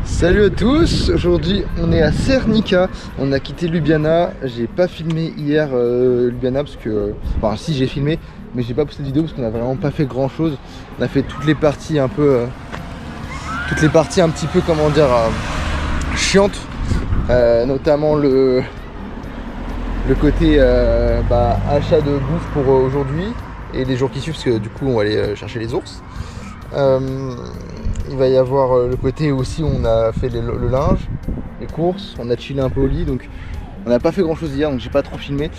Salut à tous, aujourd'hui on est à Cernica, on a quitté Ljubljana. J'ai pas filmé hier Ljubljana parce que, enfin si j'ai filmé, mais j'ai pas posté de vidéo parce qu'on a vraiment pas fait grand chose. On a fait toutes les parties un peu, un petit peu comment dire, chiantes, notamment le côté achat de bouffe pour aujourd'hui et les jours qui suivent parce que du coup on va aller chercher les ours. Il va y avoir le côté aussi où on a fait le linge, les courses, on a chillé un peu au lit, donc on n'a pas fait grand chose hier, donc j'ai pas trop filmé.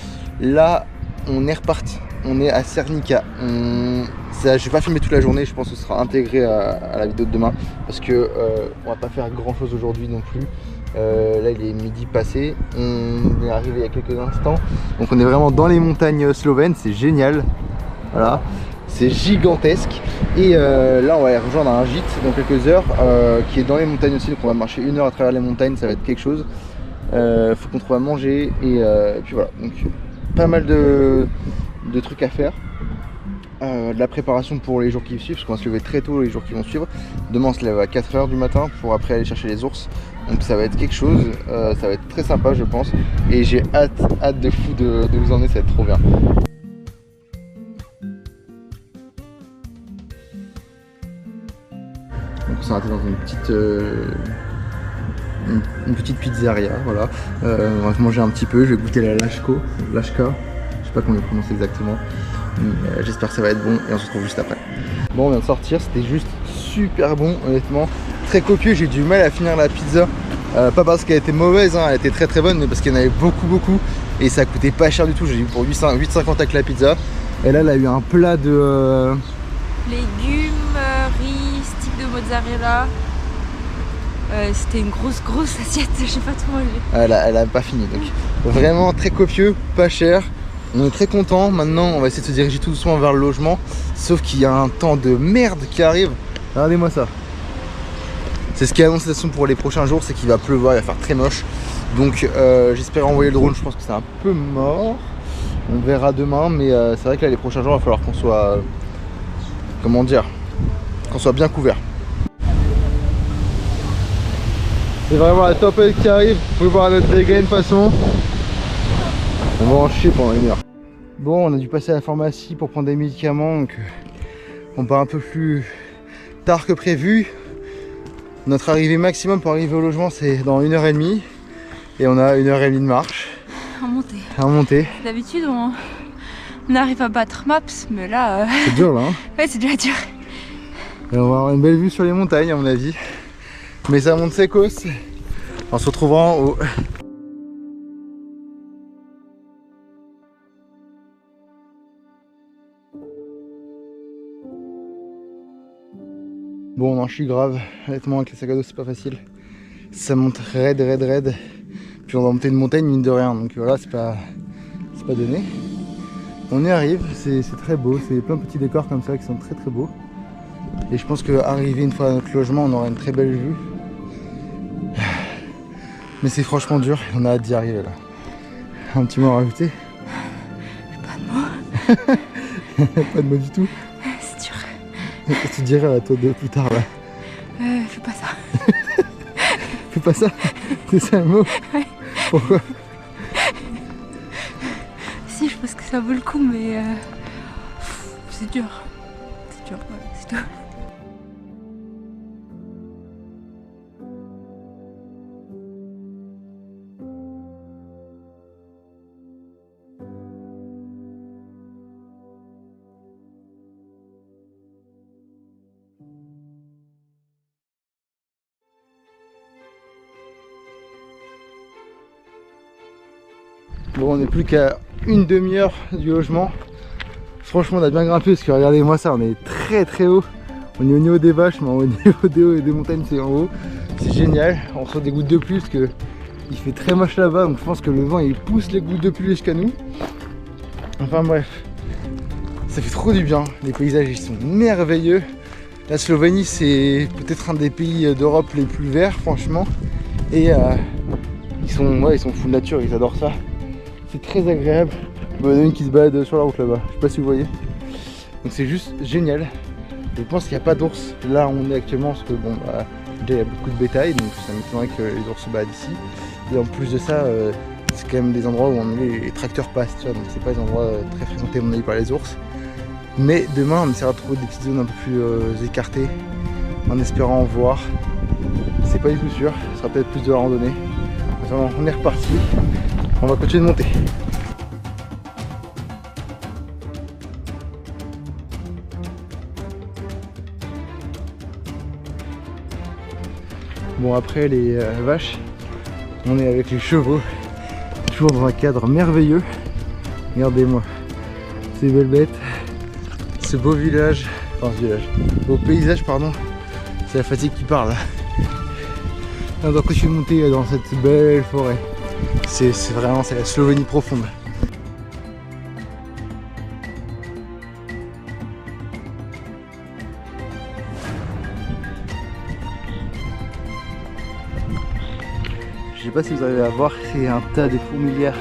Là on est reparti, on est à Cernica. Je vais pas filmer toute la journée, je pense que ce sera intégré à la vidéo de demain parce que on va pas faire grand chose aujourd'hui non plus. Là il est midi passé, on est arrivé il y a quelques instants, donc on est vraiment dans les montagnes slovènes, c'est génial, voilà. C'est gigantesque et là on va aller rejoindre un gîte dans quelques heures qui est dans les montagnes aussi, donc on va marcher 1 heure à travers les montagnes, ça va être quelque chose. Faut qu'on trouve à manger et puis voilà, donc pas mal de trucs à faire. De la préparation pour les jours qui suivent parce qu'on va se lever très tôt les jours qui vont suivre. Demain on se lève à 4 h du matin pour après aller chercher les ours, donc ça va être quelque chose, ça va être très sympa je pense et j'ai hâte de fou de vous emmener, ça va être trop bien. Donc on s'est arrêté dans une petite pizzeria, voilà. On va manger un petit peu, je vais goûter la Lashka, je sais pas comment le prononcer exactement. J'espère que ça va être bon et on se retrouve juste après. Bon, on vient de sortir, c'était juste super bon honnêtement, très copieux. J'ai eu du mal à finir la pizza, pas parce qu'elle était mauvaise, hein, elle était très très bonne, mais parce qu'il y en avait beaucoup et ça coûtait pas cher du tout. J'ai eu pour 8,50 avec la pizza. Et là elle a eu un plat de légumes, riz, stick de mozzarella. C'était une grosse assiette, j'ai pas tout mangé. Elle a pas fini, donc vraiment très copieux, pas cher. On est très content. Maintenant on va essayer de se diriger tout doucement vers le logement, sauf qu'il y a un temps de merde qui arrive. Regardez-moi ça. C'est ce qui est annoncé pour les prochains jours, c'est qu'il va pleuvoir, il va faire très moche. Donc j'espère envoyer le drone, je pense que c'est un peu mort. On verra demain, mais c'est vrai que là les prochains jours il va falloir qu'on soit, comment dire, qu'on soit bien couvert. C'est vraiment la tempête qui arrive, vous pouvez voir notre dégaine de toute façon. On va en chier pendant 1 heure. Bon, on a dû passer à la pharmacie pour prendre des médicaments, donc on part un peu plus tard que prévu. Notre arrivée maximum pour arriver au logement c'est dans 1h30 et on a 1h30 de marche. À monter. D'habitude on arrive à battre Maps, mais là... C'est dur là hein. Ouais, c'est déjà dur. Et on va avoir une belle vue sur les montagnes à mon avis. Mais ça monte secos. On se retrouvera en haut. Bon, on en chie grave. Honnêtement, avec les sacs à dos, c'est pas facile. Ça monte raide. Puis on va monter une montagne, mine de rien. Donc voilà, c'est pas donné. On y arrive, c'est très beau. C'est plein de petits décors comme ça qui sont très beaux. Et je pense qu'arriver une fois à notre logement, on aura une très belle vue. Mais c'est franchement dur, on a hâte d'y arriver là. Un petit mot à rajouter? Pas de mots. Pas de mots du tout. C'est dur. Qu'est-ce que tu dirais à toi de plus tard là? Fais pas ça. Fais pas ça? C'est ça le mot? Ouais. Pourquoi? Si, je pense que ça vaut le coup, mais c'est dur. C'est dur, ouais, c'est tout. Bon, on n'est plus qu'à 1/2 heure du logement. Franchement, on a bien grimpé parce que regardez-moi ça, on est très haut. On est au niveau des vaches, mais au niveau des montagnes, c'est en haut. C'est génial. On reçoit des gouttes de pluie parce que il fait très moche là-bas, donc je pense que le vent il pousse les gouttes de pluie jusqu'à nous. Enfin bref, ça fait trop du bien. Les paysages ils sont merveilleux. La Slovénie, c'est peut-être un des pays d'Europe les plus verts, franchement. Et ils sont fous de nature, ils adorent ça. C'est très agréable. Il y en a une qui se balade sur la route là-bas, je sais pas si vous voyez. Donc c'est juste génial. Je pense qu'il n'y a pas d'ours là où on est actuellement parce que bon, Déjà il y a beaucoup de bétail, donc ça m'étonnerait que les ours se baladent ici. Et en plus de ça, c'est quand même des endroits où les tracteurs passent, tu vois, donc c'est pas des endroits très fréquentés à mon avis par les ours. Mais demain on essaiera de trouver des petites zones un peu plus écartées, en espérant en voir. C'est pas du tout sûr, ce sera peut-être plus de la randonnée. Enfin, on est reparti, on va continuer de monter. Bon, après les vaches, on est avec les chevaux, toujours dans un cadre merveilleux. Regardez-moi ces belles bêtes, ce beau village, enfin ce village, beau paysage pardon, c'est la fatigue qui parle. On doit continuer de monter dans cette belle forêt, c'est vraiment, c'est la Slovénie profonde. Je sais pas si vous arrivez à voir, c'est un tas de fourmilières.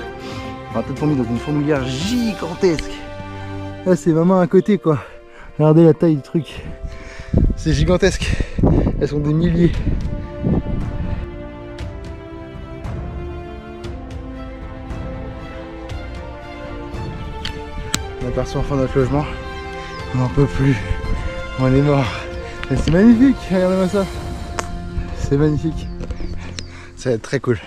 Enfin, un tas de fourmis dans une fourmilière gigantesque. Là c'est maman à côté quoi. Regardez la taille du truc. C'est gigantesque. Elles sont des milliers. On aperçoit enfin notre logement. On n'en peut plus. On est mort. C'est magnifique, regardez-moi ça. C'est magnifique. Ça va être très cool.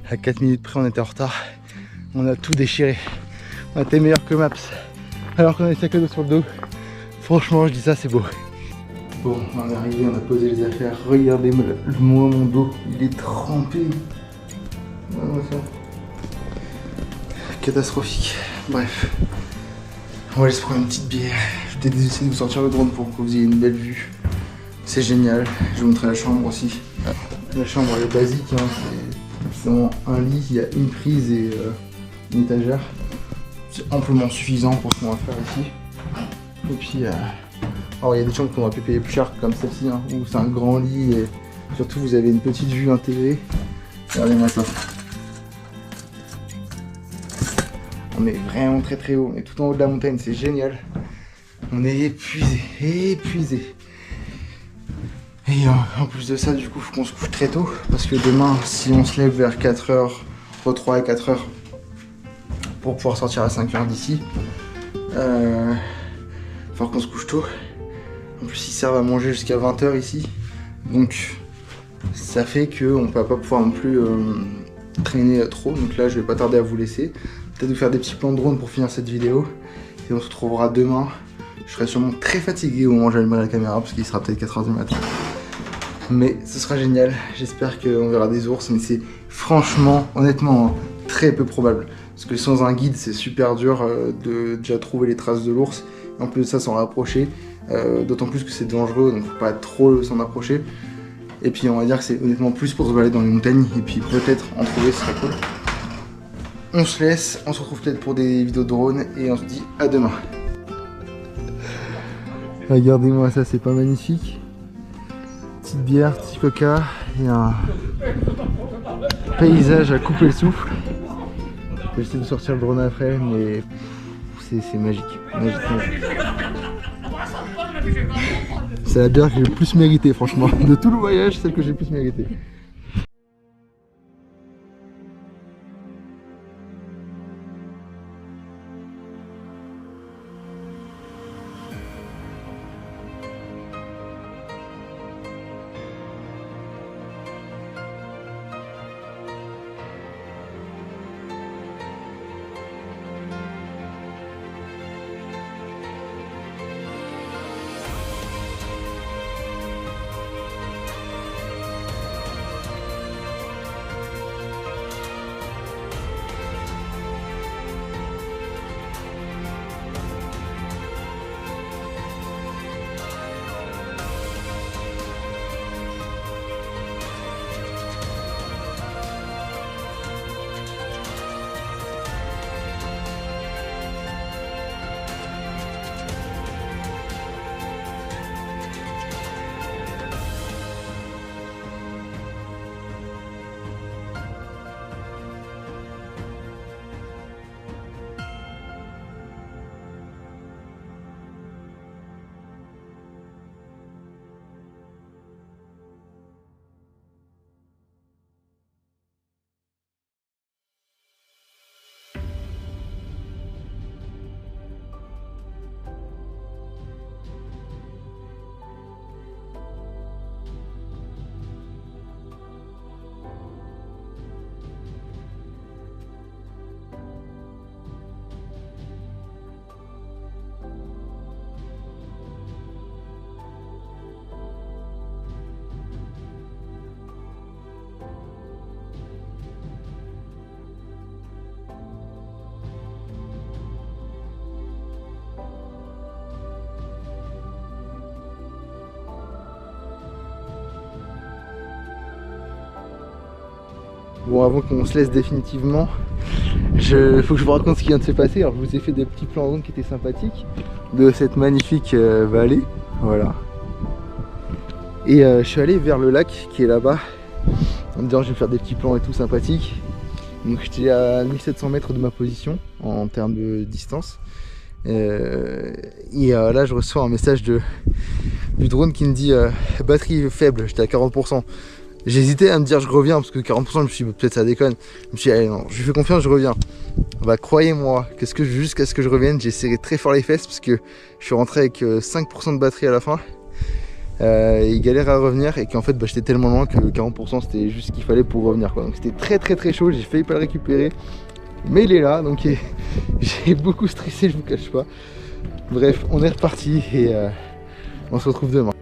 À 4 minutes près, on était en retard. On a tout déchiré. On était meilleur que Maps. Alors qu'on a des sacs à dos sur le dos. Franchement, je dis ça, c'est beau. Bon, on est arrivé, on a posé les affaires. Regardez-moi mon dos. Il est trempé. Regardez-moi ça. Catastrophique. Bref. On va aller se prendre une petite bière. Je vais peut-être essayer de vous sortir le drone pour que vous ayez une belle vue. C'est génial, je vais vous montrer la chambre aussi. La chambre elle est basique, hein. C'est vraiment un lit, il y a une prise et une étagère. C'est amplement suffisant pour ce qu'on va faire ici. Et puis, alors il y a des chambres qu'on va payer plus cher comme celle-ci, hein, où c'est un grand lit et surtout vous avez une petite vue intégrée. Regardez-moi ça. On est vraiment très très haut, on est tout en haut de la montagne, c'est génial. On est épuisé. Et en plus de ça, du coup, il faut qu'on se couche très tôt. Parce que demain, si on se lève vers 4h, entre 3 et 4h, pour pouvoir sortir à 5h d'ici, il va falloir qu'on se couche tôt. En plus, ils servent à manger jusqu'à 20h ici. Donc, ça fait qu'on ne va pas pouvoir non plus traîner trop. Donc là, je vais pas tarder à vous laisser. Peut-être vous faire des petits plans de drone pour finir cette vidéo. Et on se retrouvera demain. Je serai sûrement très fatigué au moment où j'allumerai la caméra parce qu'il sera peut-être 4h du matin. Mais ce sera génial, j'espère qu'on verra des ours, mais c'est franchement, honnêtement, très peu probable. Parce que sans un guide, c'est super dur de déjà trouver les traces de l'ours. En plus de ça, s'en rapprocher, d'autant plus que c'est dangereux, donc faut pas trop s'en approcher. Et puis on va dire que c'est honnêtement plus pour se balader dans les montagnes, et puis peut-être en trouver, ce serait cool. On se laisse, on se retrouve peut-être pour des vidéos de drone, et on se dit à demain. Regardez-moi ça, c'est pas magnifique? Petite bière, petit coca et un paysage à couper le souffle. Je vais essayer de sortir le drone après, mais c'est magique. Magique. C'est la bière que j'ai le plus mérité, franchement. De tout le voyage, celle que j'ai le plus mérité. Bon, avant qu'on se laisse définitivement, faut que je vous raconte ce qui vient de se passer. Alors je vous ai fait des petits plans qui étaient sympathiques de cette magnifique vallée, voilà. Et je suis allé vers le lac qui est là-bas, en me disant je vais faire des petits plans et tout sympathiques. Donc j'étais à 1700 mètres de ma position en termes de distance. Et là je reçois un message du drone qui me dit batterie faible, j'étais à 40%. J'hésitais à me dire je reviens parce que 40% je me suis dit peut-être ça déconne. Je me suis dit allez non, je lui fais confiance, je reviens. Bah croyez-moi, jusqu'à ce que je revienne, j'ai serré très fort les fesses parce que je suis rentré avec 5% de batterie à la fin. Et il galère à revenir et qu'en fait j'étais tellement loin que 40% c'était juste ce qu'il fallait pour revenir quoi. Donc c'était très chaud, j'ai failli pas le récupérer. Mais il est là, donc j'ai beaucoup stressé, je vous cache pas. Bref, on est reparti et on se retrouve demain.